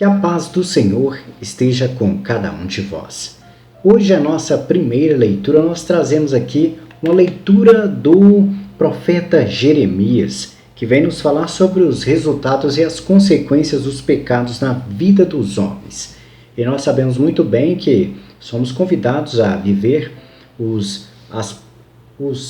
Que a paz do Senhor esteja com cada um de vós. Hoje, a nossa primeira leitura, nós trazemos aqui uma leitura do profeta Jeremias, que vem nos falar sobre os resultados e as consequências dos pecados na vida dos homens. E nós sabemos muito bem que somos convidados a viver os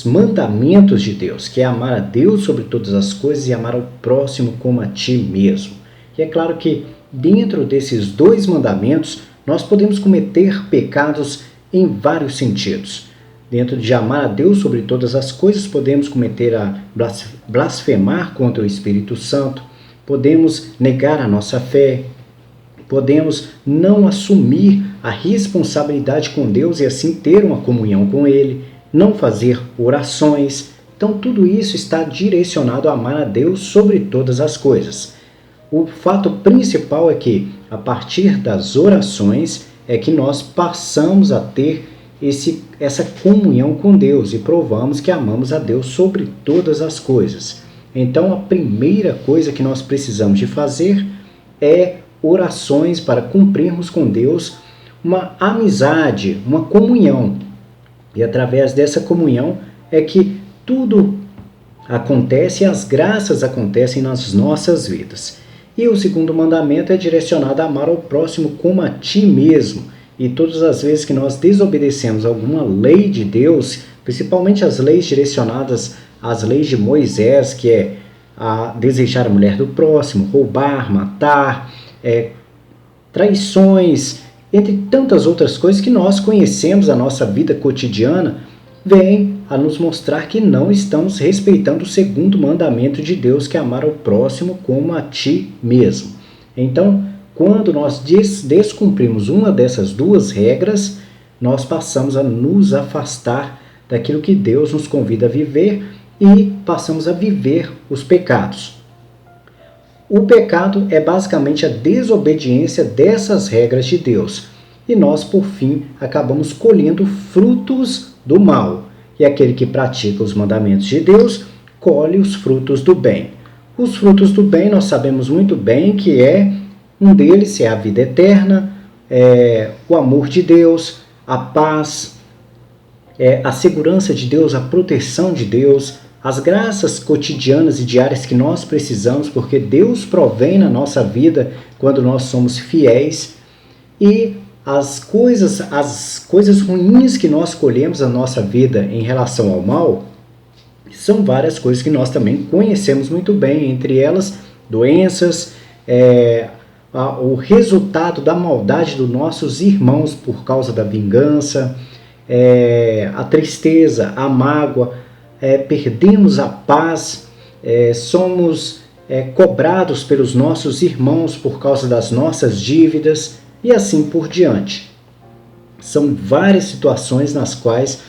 mandamentos de Deus, que é amar a Deus sobre todas as coisas e amar ao próximo como a ti mesmo. E é claro que dentro desses dois mandamentos, nós podemos cometer pecados em vários sentidos. Dentro de amar a Deus sobre todas as coisas, podemos cometer a blasfemar contra o Espírito Santo, podemos negar a nossa fé, podemos não assumir a responsabilidade com Deus e assim ter uma comunhão com Ele, não fazer orações. Então, tudo isso está direcionado a amar a Deus sobre todas as coisas. O fato principal é que, a partir das orações, é que nós passamos a ter essa comunhão com Deus e provamos que amamos a Deus sobre todas as coisas. Então, a primeira coisa que nós precisamos de fazer é orações para cumprirmos com Deus uma amizade, uma comunhão. E através dessa comunhão é que tudo acontece e as graças acontecem nas nossas vidas. E o segundo mandamento é direcionado a amar ao próximo como a ti mesmo. E todas as vezes que nós desobedecemos alguma lei de Deus, principalmente as leis direcionadas às leis de Moisés, que é a desejar a mulher do próximo, roubar, matar, traições, entre tantas outras coisas que nós conhecemos na nossa vida cotidiana, vem a nos mostrar que não estamos respeitando o segundo mandamento de Deus, que é amar ao próximo como a ti mesmo. Então, quando nós descumprimos uma dessas duas regras, nós passamos a nos afastar daquilo que Deus nos convida a viver e passamos a viver os pecados. O pecado é basicamente a desobediência dessas regras de Deus. E nós, por fim, acabamos colhendo frutos do mal. E aquele que pratica os mandamentos de Deus, colhe os frutos do bem. Os frutos do bem, nós sabemos muito bem que um deles é a vida eterna, o amor de Deus, a paz, a segurança de Deus, a proteção de Deus, as graças cotidianas e diárias que nós precisamos, porque Deus provém na nossa vida quando nós somos fiéis, e as coisas ruins que nós colhemos na nossa vida em relação ao mal, são várias coisas que nós também conhecemos muito bem, entre elas doenças, o resultado da maldade dos nossos irmãos por causa da vingança, a tristeza, a mágoa, perdemos a paz, somos cobrados pelos nossos irmãos por causa das nossas dívidas e assim por diante. São várias situações nas quais,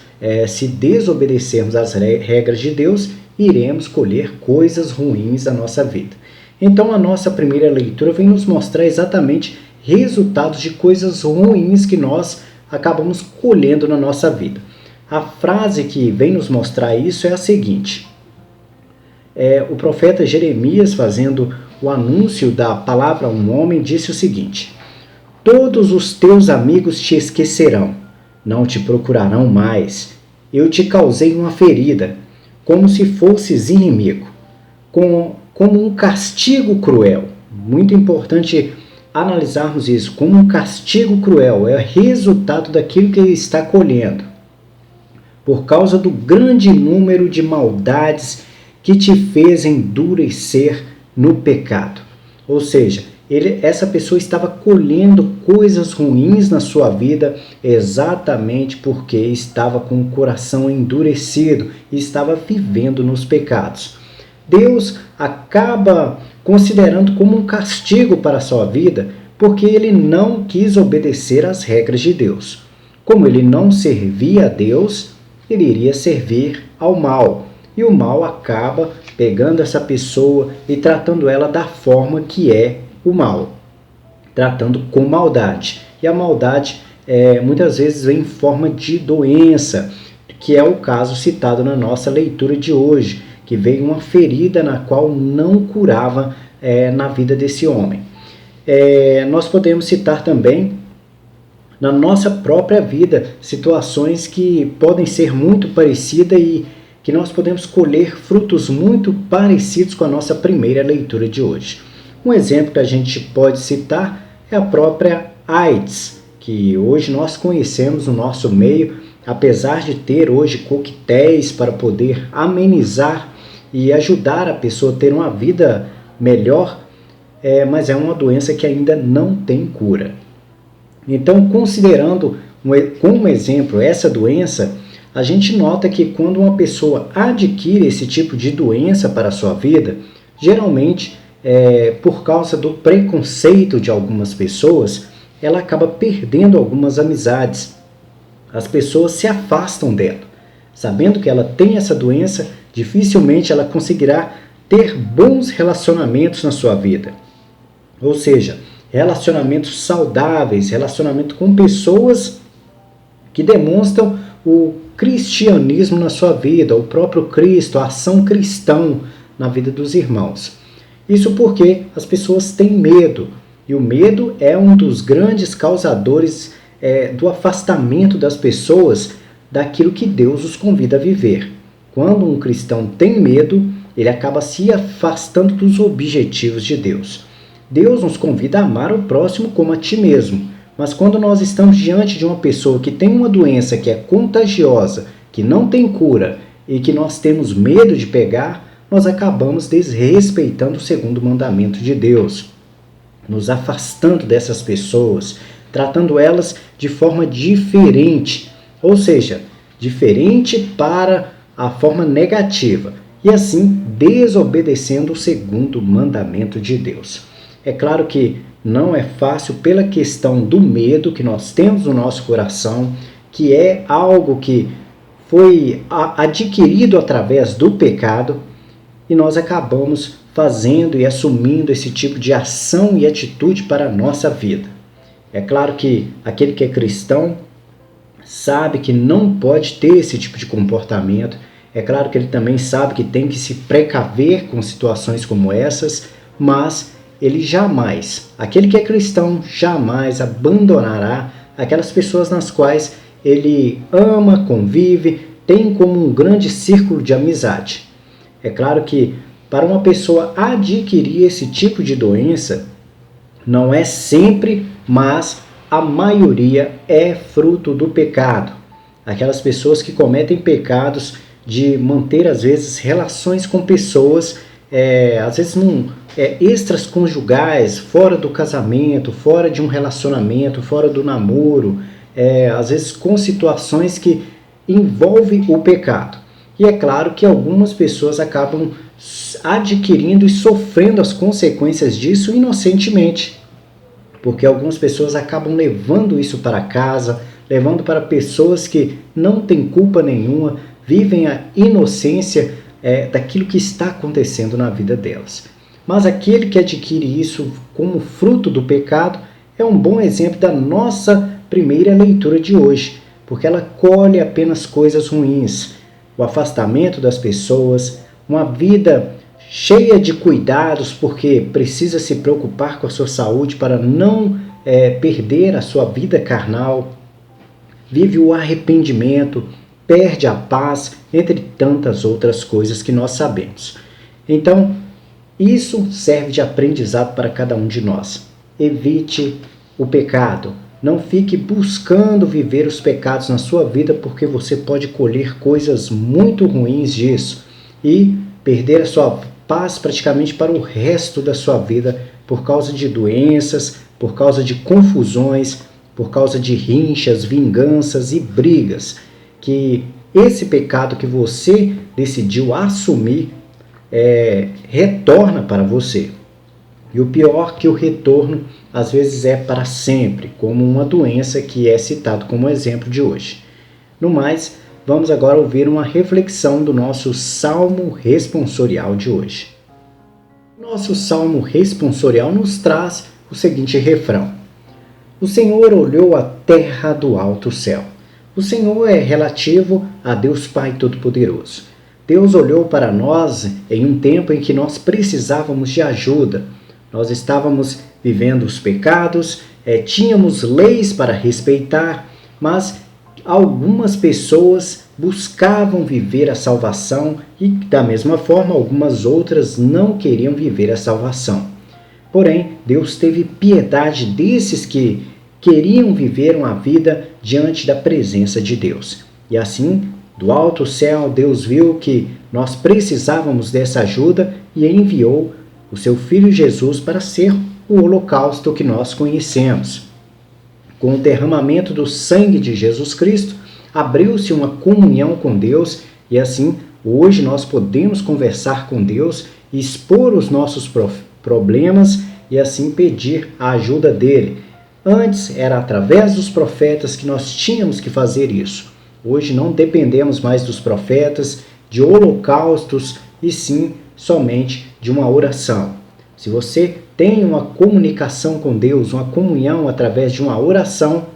se desobedecermos às regras de Deus, iremos colher coisas ruins na nossa vida. Então, a nossa primeira leitura vem nos mostrar exatamente resultados de coisas ruins que nós acabamos colhendo na nossa vida. A frase que vem nos mostrar isso é a seguinte: o profeta Jeremias, fazendo o anúncio da palavra a um homem, disse o seguinte: todos os teus amigos te esquecerão, não te procurarão mais. Eu te causei uma ferida, como se fosses inimigo, como um castigo cruel. Muito importante analisarmos isso, como um castigo cruel, é resultado daquilo que ele está colhendo, por causa do grande número de maldades que te fez endurecer no pecado. Ou seja, essa pessoa estava colhendo coisas ruins na sua vida exatamente porque estava com o coração endurecido e estava vivendo nos pecados. Deus acaba considerando como um castigo para a sua vida porque ele não quis obedecer às regras de Deus. Como ele não servia a Deus, ele iria servir ao mal. E o mal acaba pegando essa pessoa e tratando ela da forma que é o mal, tratando com maldade. E a maldade muitas vezes vem em forma de doença, que é o caso citado na nossa leitura de hoje, que veio uma ferida na qual não curava na vida desse homem. Nós podemos citar também na nossa própria vida situações que podem ser muito parecidas e que nós podemos colher frutos muito parecidos com a nossa primeira leitura de hoje. Um exemplo que a gente pode citar é a própria AIDS, que hoje nós conhecemos no nosso meio, apesar de ter hoje coquetéis para poder amenizar e ajudar a pessoa a ter uma vida melhor, mas é uma doença que ainda não tem cura. Então, considerando como exemplo essa doença, a gente nota que quando uma pessoa adquire esse tipo de doença para a sua vida, geralmente, por causa do preconceito de algumas pessoas, ela acaba perdendo algumas amizades. As pessoas se afastam dela. Sabendo que ela tem essa doença, dificilmente ela conseguirá ter bons relacionamentos na sua vida. Ou seja, relacionamentos saudáveis, relacionamento com pessoas que demonstram o cristianismo na sua vida, o próprio Cristo, a ação cristã na vida dos irmãos. Isso porque as pessoas têm medo, e o medo é um dos grandes causadores do afastamento das pessoas daquilo que Deus os convida a viver. Quando um cristão tem medo, ele acaba se afastando dos objetivos de Deus. Deus nos convida a amar o próximo como a ti mesmo. Mas quando nós estamos diante de uma pessoa que tem uma doença que é contagiosa, que não tem cura e que nós temos medo de pegar, nós acabamos desrespeitando o segundo mandamento de Deus, nos afastando dessas pessoas, tratando elas de forma diferente, ou seja, diferente para a forma negativa, e assim desobedecendo o segundo mandamento de Deus. É claro que não é fácil pela questão do medo que nós temos no nosso coração, que é algo que foi adquirido através do pecado, e nós acabamos fazendo e assumindo esse tipo de ação e atitude para a nossa vida. É claro que aquele que é cristão sabe que não pode ter esse tipo de comportamento. É claro que ele também sabe que tem que se precaver com situações como essas, mas ele jamais, aquele que é cristão, jamais abandonará aquelas pessoas nas quais ele ama, convive, tem como um grande círculo de amizade. É claro que para uma pessoa adquirir esse tipo de doença, não é sempre, mas a maioria é fruto do pecado. Aquelas pessoas que cometem pecados de manter, às vezes, relações com pessoas, às vezes extras conjugais, fora do casamento, fora de um relacionamento, fora do namoro, às vezes com situações que envolvem o pecado. E é claro que algumas pessoas acabam adquirindo e sofrendo as consequências disso inocentemente, porque algumas pessoas acabam levando isso para casa, levando para pessoas que não têm culpa nenhuma, vivem a inocência daquilo que está acontecendo na vida delas. Mas aquele que adquire isso como fruto do pecado é um bom exemplo da nossa primeira leitura de hoje, porque ela colhe apenas coisas ruins, o afastamento das pessoas, uma vida cheia de cuidados, porque precisa se preocupar com a sua saúde para não perder a sua vida carnal, vive o arrependimento, perde a paz, entre tantas outras coisas que nós sabemos. Então, isso serve de aprendizado para cada um de nós. Evite o pecado. Não fique buscando viver os pecados na sua vida, porque você pode colher coisas muito ruins disso e perder a sua paz praticamente para o resto da sua vida por causa de doenças, por causa de confusões, por causa de rinchas, vinganças e brigas. Que esse pecado que você decidiu assumir retorna para você. E o pior que o retorno às vezes é para sempre, como uma doença que é citado como exemplo de hoje. No mais, vamos agora ouvir uma reflexão do nosso Salmo responsorial de hoje. Nosso Salmo responsorial nos traz o seguinte refrão: O Senhor olhou a terra do alto céu. O Senhor é relativo a Deus Pai Todo-Poderoso. Deus olhou para nós em um tempo em que nós precisávamos de ajuda. Nós estávamos vivendo os pecados, tínhamos leis para respeitar, mas algumas pessoas buscavam viver a salvação e, da mesma forma, algumas outras não queriam viver a salvação. Porém, Deus teve piedade desses que queriam viver uma vida diante da presença de Deus. E assim, do alto céu, Deus viu que nós precisávamos dessa ajuda e enviou o seu Filho Jesus para ser o holocausto que nós conhecemos. Com o derramamento do sangue de Jesus Cristo, abriu-se uma comunhão com Deus e assim, hoje nós podemos conversar com Deus e expor os nossos problemas e assim pedir a ajuda dele. Antes era através dos profetas que nós tínhamos que fazer isso. Hoje não dependemos mais dos profetas, de holocaustos e sim somente de uma oração. Se você tem uma comunicação com Deus, uma comunhão através de uma oração,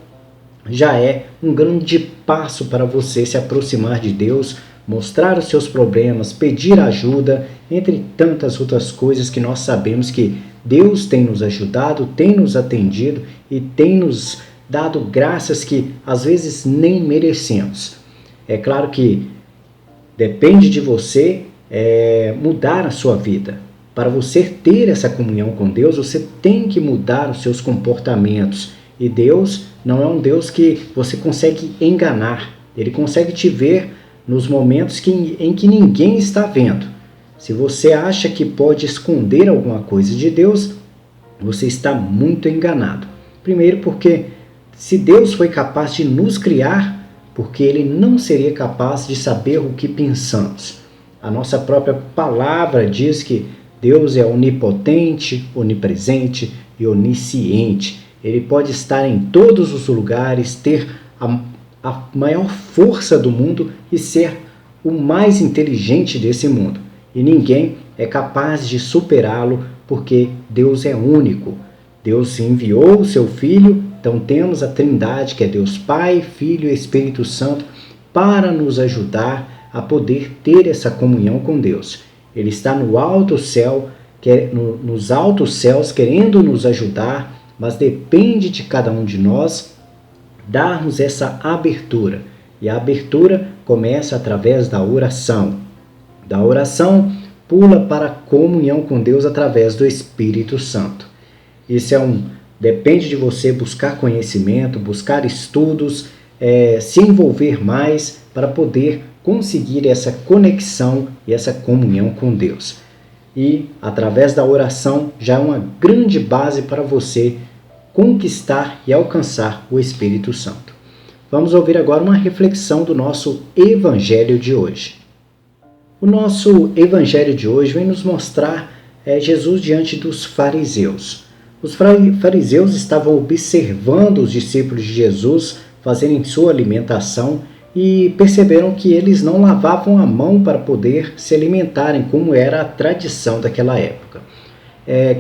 já é um grande passo para você se aproximar de Deus, mostrar os seus problemas, pedir ajuda, entre tantas outras coisas que nós sabemos que Deus tem nos ajudado, tem nos atendido e tem nos dado graças que às vezes nem merecemos. É claro que depende de você mudar a sua vida. Para você ter essa comunhão com Deus, você tem que mudar os seus comportamentos. E Deus não é um Deus que você consegue enganar. Ele consegue te ver nos momentos em que ninguém está vendo. Se você acha que pode esconder alguma coisa de Deus, você está muito enganado. Primeiro porque se Deus foi capaz de nos criar, porque Ele não seria capaz de saber o que pensamos. A nossa própria palavra diz que Deus é onipotente, onipresente e onisciente. Ele pode estar em todos os lugares, ter a maior força do mundo e ser o mais inteligente desse mundo. E ninguém é capaz de superá-lo porque Deus é único. Deus enviou o seu Filho, então temos a Trindade, que é Deus Pai, Filho e Espírito Santo, para nos ajudar a poder ter essa comunhão com Deus. Ele está no alto céu, nos altos céus, querendo nos ajudar, mas depende de cada um de nós darmos essa abertura. E a abertura começa através da oração. Da oração, pula para a comunhão com Deus através do Espírito Santo. Isso depende de você buscar conhecimento, buscar estudos, se envolver mais para poder conseguir essa conexão e essa comunhão com Deus. E através da oração já é uma grande base para você conquistar e alcançar o Espírito Santo. Vamos ouvir agora uma reflexão do nosso Evangelho de hoje. O nosso Evangelho de hoje vem nos mostrar Jesus diante dos fariseus. Os fariseus estavam observando os discípulos de Jesus fazerem sua alimentação e perceberam que eles não lavavam a mão para poder se alimentarem, como era a tradição daquela época.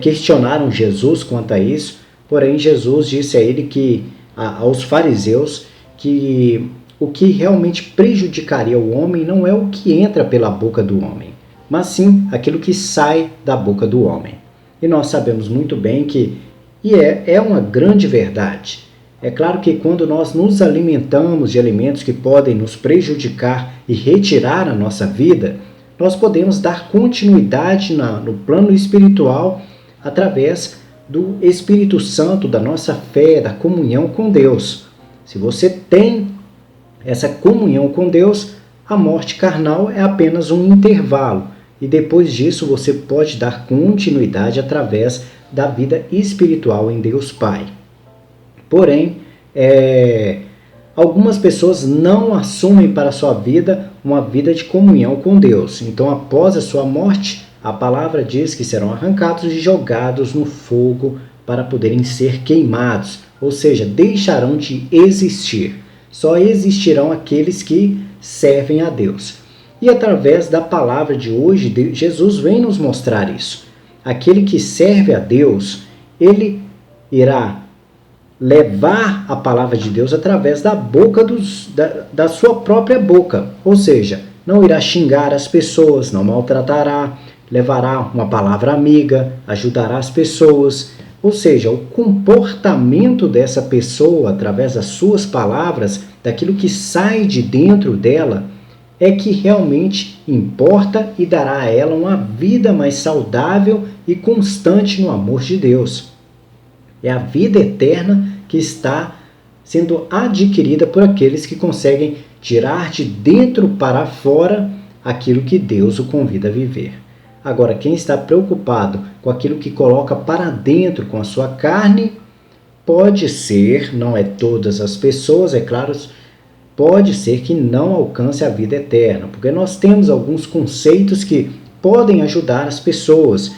Questionaram Jesus quanto a isso, porém Jesus disse aos fariseus que o que realmente prejudicaria o homem não é o que entra pela boca do homem, mas sim aquilo que sai da boca do homem. E nós sabemos muito bem que é uma grande verdade. É claro que quando nós nos alimentamos de alimentos que podem nos prejudicar e retirar a nossa vida, nós podemos dar continuidade no plano espiritual através do Espírito Santo, da nossa fé, da comunhão com Deus. Se você tem essa comunhão com Deus, a morte carnal é apenas um intervalo. E depois disso você pode dar continuidade através da vida espiritual em Deus Pai. Porém, algumas pessoas não assumem para a sua vida uma vida de comunhão com Deus. Então, após a sua morte, a palavra diz que serão arrancados e jogados no fogo para poderem ser queimados. Ou seja, deixarão de existir. Só existirão aqueles que servem a Deus. E através da palavra de hoje, Jesus vem nos mostrar isso. Aquele que serve a Deus, ele irá levar a palavra de Deus através da boca da sua própria boca. Ou seja, não irá xingar as pessoas, não maltratará, levará uma palavra amiga, ajudará as pessoas, Ou seja, o comportamento dessa pessoa, através das suas palavras, daquilo que sai de dentro dela, é que realmente importa e dará a ela uma vida mais saudável e constante no amor de Deus. É a vida eterna que está sendo adquirida por aqueles que conseguem tirar de dentro para fora aquilo que Deus o convida a viver. Agora, quem está preocupado com aquilo que coloca para dentro com a sua carne, pode ser, não é todas as pessoas, é claro, pode ser que não alcance a vida eterna, porque nós temos alguns conceitos que podem ajudar as pessoas.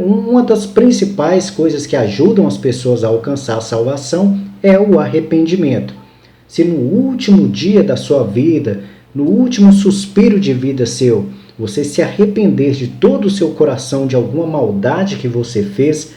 Uma das principais coisas que ajudam as pessoas a alcançar a salvação é o arrependimento. Se no último dia da sua vida, no último suspiro de vida seu, você se arrepender de todo o seu coração de alguma maldade que você fez,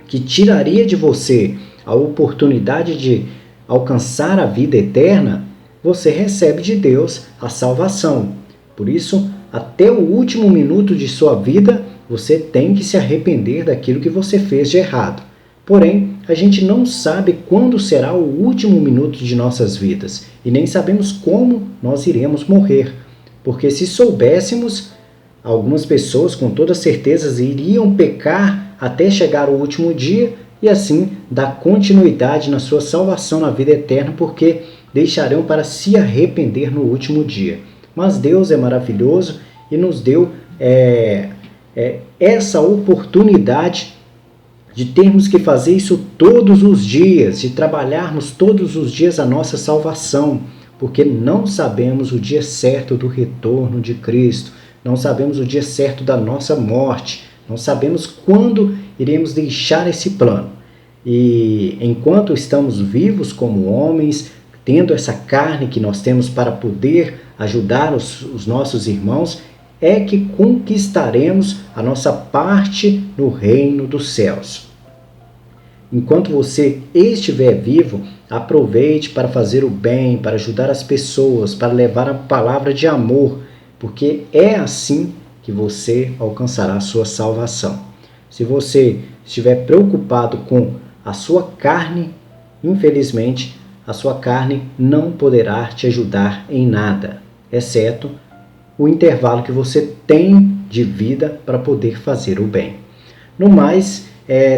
que tiraria de você a oportunidade de alcançar a vida eterna, você recebe de Deus a salvação. Por isso, até o último minuto de sua vida, você tem que se arrepender daquilo que você fez de errado. Porém, a gente não sabe quando será o último minuto de nossas vidas e nem sabemos como nós iremos morrer. Porque se soubéssemos, algumas pessoas com toda certeza iriam pecar até chegar o último dia e assim dar continuidade na sua salvação na vida eterna, porque deixarão para se arrepender no último dia. Mas Deus é maravilhoso e nos deu essa oportunidade de termos que fazer isso todos os dias, de trabalharmos todos os dias a nossa salvação, porque não sabemos o dia certo do retorno de Cristo, não sabemos o dia certo da nossa morte, não sabemos quando iremos deixar esse plano. E enquanto estamos vivos como homens, tendo essa carne que nós temos para poder ajudar os nossos irmãos, é que conquistaremos a nossa parte no reino dos céus. Enquanto você estiver vivo, aproveite para fazer o bem, para ajudar as pessoas, para levar a palavra de amor, porque é assim que você alcançará a sua salvação. Se você estiver preocupado com a sua carne, infelizmente, a sua carne não poderá te ajudar em nada, exceto o intervalo que você tem de vida para poder fazer o bem. No mais,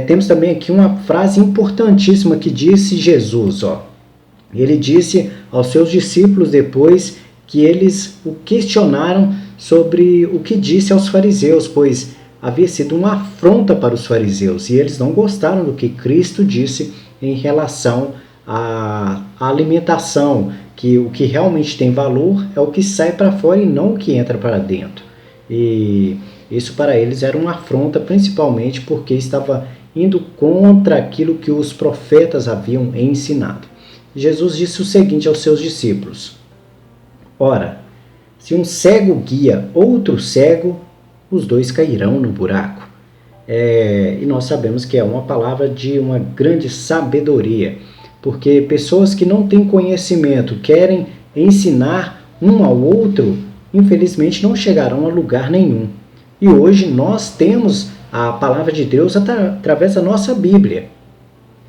temos também aqui uma frase importantíssima que disse Jesus. Ele disse aos seus discípulos depois que eles o questionaram sobre o que disse aos fariseus, pois havia sido uma afronta para os fariseus e eles não gostaram do que Cristo disse em relação à alimentação, que o que realmente tem valor é o que sai para fora e não o que entra para dentro. E isso para eles era uma afronta, principalmente porque estava indo contra aquilo que os profetas haviam ensinado. Jesus disse o seguinte aos seus discípulos: ora, se um cego guia outro cego, os dois cairão no buraco. E nós sabemos que é uma palavra de uma grande sabedoria, porque pessoas que não têm conhecimento, querem ensinar um ao outro, infelizmente não chegarão a lugar nenhum. E hoje nós temos a palavra de Deus através da nossa Bíblia.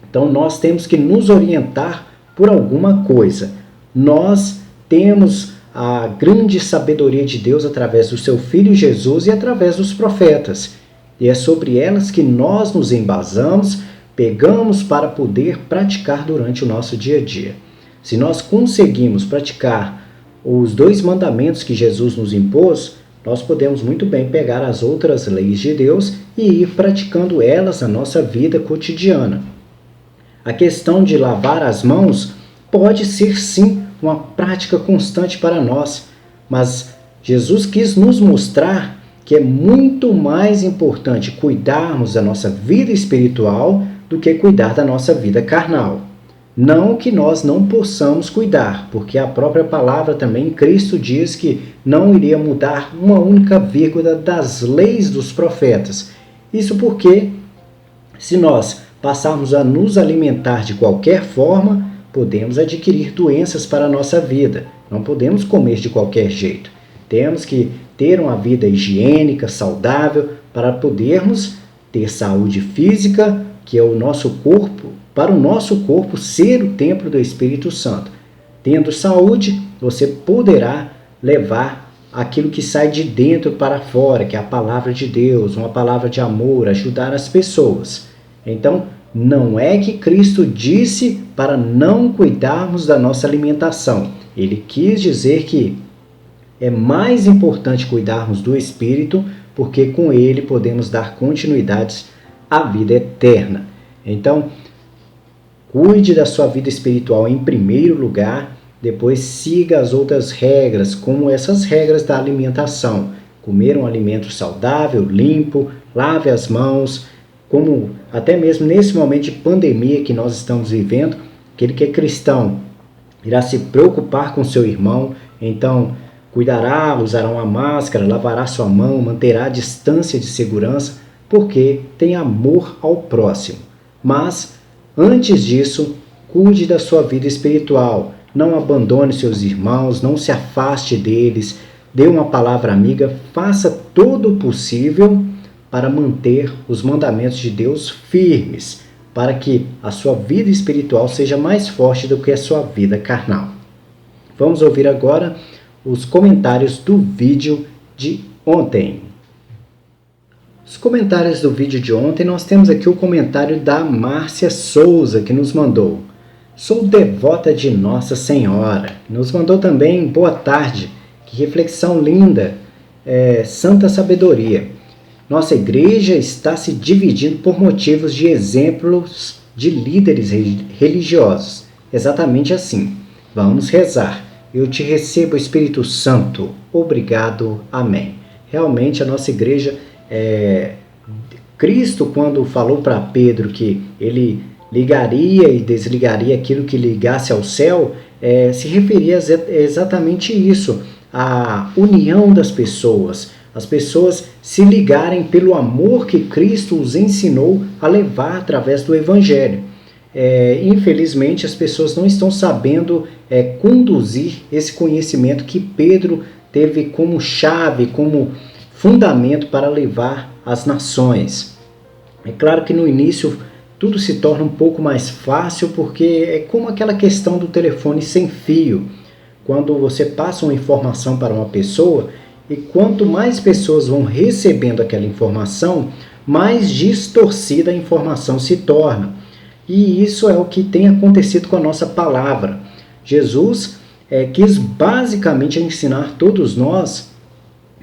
Então nós temos que nos orientar por alguma coisa. Nós temos a grande sabedoria de Deus através do seu Filho Jesus e através dos profetas. E é sobre elas que nós nos embasamos, pegamos para poder praticar durante o nosso dia a dia. Se nós conseguimos praticar os 2 mandamentos que Jesus nos impôs, nós podemos muito bem pegar as outras leis de Deus e ir praticando elas na nossa vida cotidiana. A questão de lavar as mãos pode ser sim uma prática constante para nós, mas Jesus quis nos mostrar que é muito mais importante cuidarmos da nossa vida espiritual do que cuidar da nossa vida carnal. Não que nós não possamos cuidar, porque a própria palavra também, Cristo diz que não iria mudar uma única vírgula das leis dos profetas. Isso porque, se nós passarmos a nos alimentar de qualquer forma, podemos adquirir doenças para a nossa vida. Não podemos comer de qualquer jeito. Temos que ter uma vida higiênica, saudável, para podermos ter saúde física, que é o nosso corpo, para o nosso corpo ser o templo do Espírito Santo. Tendo saúde, você poderá levar aquilo que sai de dentro para fora, que é a palavra de Deus, uma palavra de amor, ajudar as pessoas. Então, não é que Cristo disse para não cuidarmos da nossa alimentação. Ele quis dizer que é mais importante cuidarmos do Espírito, porque com ele podemos dar continuidade à vida eterna. Então, cuide da sua vida espiritual em primeiro lugar, depois siga as outras regras, como essas regras da alimentação. Comer um alimento saudável, limpo, lave as mãos, como até mesmo nesse momento de pandemia que nós estamos vivendo, aquele que é cristão irá se preocupar com seu irmão, então cuidará, usará uma máscara, lavará sua mão, manterá a distância de segurança, porque tem amor ao próximo. Mas, antes disso, cuide da sua vida espiritual. Não abandone seus irmãos, não se afaste deles, dê uma palavra amiga, faça todo o possível para manter os mandamentos de Deus firmes, para que a sua vida espiritual seja mais forte do que a sua vida carnal. Vamos ouvir agora os comentários do vídeo de ontem. Os comentários do vídeo de ontem, nós temos aqui o comentário da Márcia Souza, que nos mandou: sou devota de Nossa Senhora. Nos mandou também: boa tarde, que reflexão linda, santa sabedoria. Nossa igreja está se dividindo por motivos de exemplos de líderes religiosos. Exatamente assim. Vamos rezar. Eu te recebo, Espírito Santo. Obrigado. Amém. Realmente a nossa igreja, Cristo, quando falou para Pedro que ele ligaria e desligaria aquilo que ligasse ao céu, se referia exatamente isso, a união das pessoas, as pessoas se ligarem pelo amor que Cristo os ensinou a levar através do Evangelho. Infelizmente, as pessoas não estão sabendo conduzir esse conhecimento que Pedro teve como chave, como fundamento para levar as nações. É claro que no início tudo se torna um pouco mais fácil, porque é como aquela questão do telefone sem fio. Quando você passa uma informação para uma pessoa, e quanto mais pessoas vão recebendo aquela informação, mais distorcida a informação se torna. E isso é o que tem acontecido com a nossa palavra. Jesus quis basicamente ensinar todos nós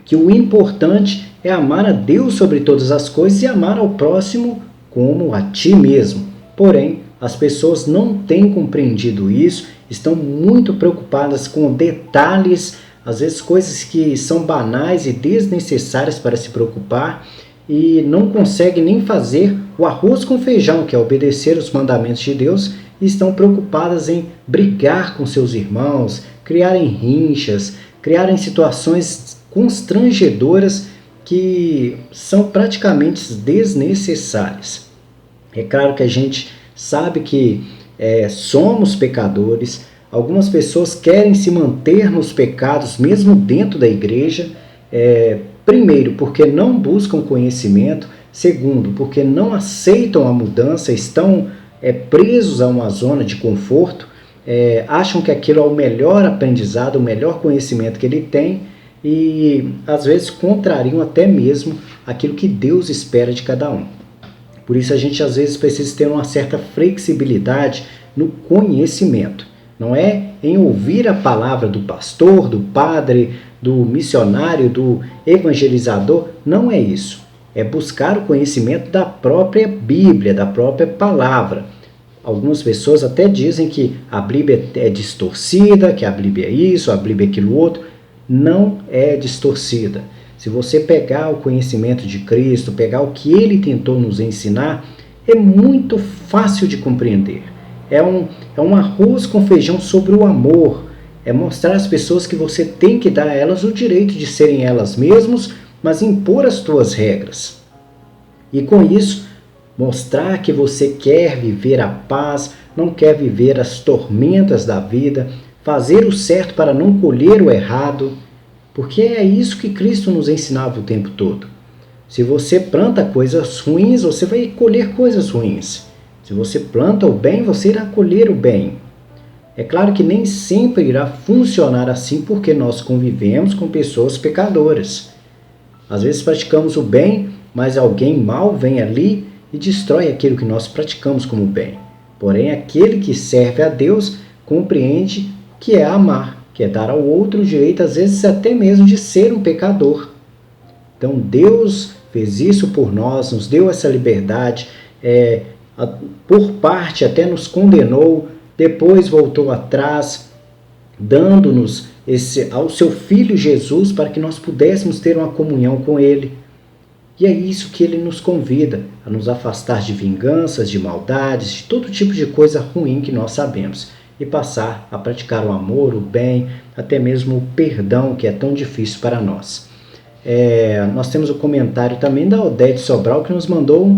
que o importante é amar a Deus sobre todas as coisas e amar ao próximo como a ti mesmo. Porém, as pessoas não têm compreendido isso, estão muito preocupadas com detalhes, às vezes coisas que são banais e desnecessárias para se preocupar, e não conseguem nem fazer o arroz com feijão, que é obedecer os mandamentos de Deus, e estão preocupadas em brigar com seus irmãos, criarem rinchas, criarem situações constrangedoras que são praticamente desnecessárias. É claro que a gente sabe que somos pecadores. Algumas pessoas querem se manter nos pecados mesmo dentro da igreja. Primeiro, porque não buscam conhecimento. Segundo, porque não aceitam a mudança, estão presos a uma zona de conforto, acham que aquilo é o melhor aprendizado, o melhor conhecimento que ele tem, e às vezes contrariam até mesmo aquilo que Deus espera de cada um. Por isso a gente às vezes precisa ter uma certa flexibilidade no conhecimento. Não é em ouvir a palavra do pastor, do padre, do missionário, do evangelizador, não é isso. É buscar o conhecimento da própria Bíblia, da própria palavra. Algumas pessoas até dizem que a Bíblia é distorcida, que a Bíblia é isso, a Bíblia é aquilo outro. Não é distorcida. Se você pegar o conhecimento de Cristo, pegar o que ele tentou nos ensinar, é muito fácil de compreender. É um arroz com feijão sobre o amor. É mostrar às pessoas que você tem que dar a elas o direito de serem elas mesmas, mas impor as tuas regras. E com isso, mostrar que você quer viver a paz, não quer viver as tormentas da vida, fazer o certo para não colher o errado, porque é isso que Cristo nos ensinava o tempo todo. Se você planta coisas ruins, você vai colher coisas ruins. Se você planta o bem, você irá colher o bem. É claro que nem sempre irá funcionar assim porque nós convivemos com pessoas pecadoras. Às vezes praticamos o bem, mas alguém mau vem ali e destrói aquilo que nós praticamos como bem. Porém, aquele que serve a Deus compreende que é amar, que é dar ao outro o direito, às vezes até mesmo de ser um pecador. Então Deus fez isso por nós, nos deu essa liberdade, por parte até nos condenou, depois voltou atrás, dando-nos ao seu Filho Jesus para que nós pudéssemos ter uma comunhão com Ele. E é isso que Ele nos convida, a nos afastar de vinganças, de maldades, de todo tipo de coisa ruim que nós sabemos, e passar a praticar o amor, o bem, até mesmo o perdão, que é tão difícil para nós. Nós temos o comentário também da Odete Sobral, que nos mandou: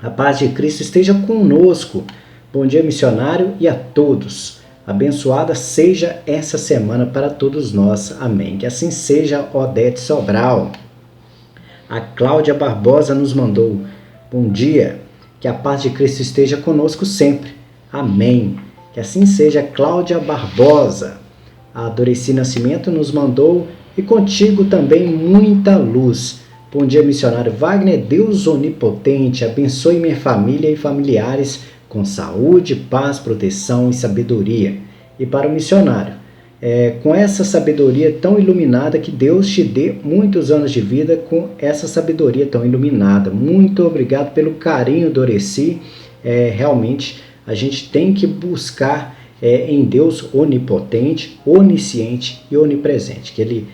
a paz de Cristo esteja conosco. Bom dia, missionário, e a todos. Abençoada seja essa semana para todos nós. Amém. Que assim seja, Odete Sobral. A Cláudia Barbosa nos mandou: bom dia, que a paz de Cristo esteja conosco sempre. Amém. Que assim seja, Cláudia Barbosa. A Doreci Nascimento nos mandou: e contigo também muita luz. Bom dia, missionário Wagner. Deus onipotente, abençoe minha família e familiares com saúde, paz, proteção e sabedoria. E para o missionário, com essa sabedoria tão iluminada, que Deus te dê muitos anos de vida com essa sabedoria tão iluminada. Muito obrigado pelo carinho, Doreci. Realmente, a gente tem que buscar em Deus onipotente, onisciente e onipresente, que Ele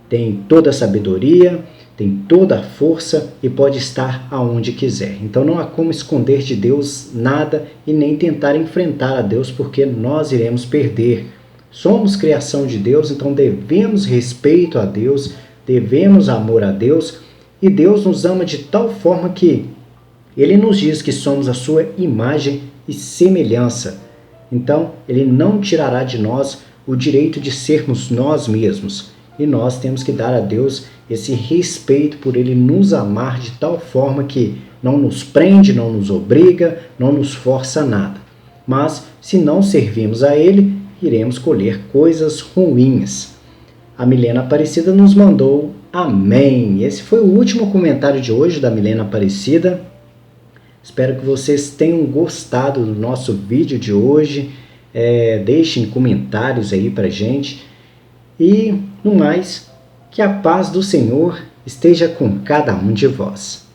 tem toda a sabedoria, tem toda a força e pode estar aonde quiser. Então não há como esconder de Deus nada e nem tentar enfrentar a Deus, porque nós iremos perder. Somos criação de Deus, então devemos respeito a Deus, devemos amor a Deus, e Deus nos ama de tal forma que Ele nos diz que somos a sua imagem e semelhança. Então Ele não tirará de nós o direito de sermos nós mesmos. E nós temos que dar a Deus esse respeito por Ele nos amar de tal forma que não nos prende, não nos obriga, não nos força a nada. Mas, se não servimos a Ele, iremos colher coisas ruins. A Milena Aparecida nos mandou: amém. Esse foi o último comentário de hoje da Milena Aparecida. Espero que vocês tenham gostado do nosso vídeo de hoje. Deixem comentários aí pra gente. E, no mais, que a paz do Senhor esteja com cada um de vós.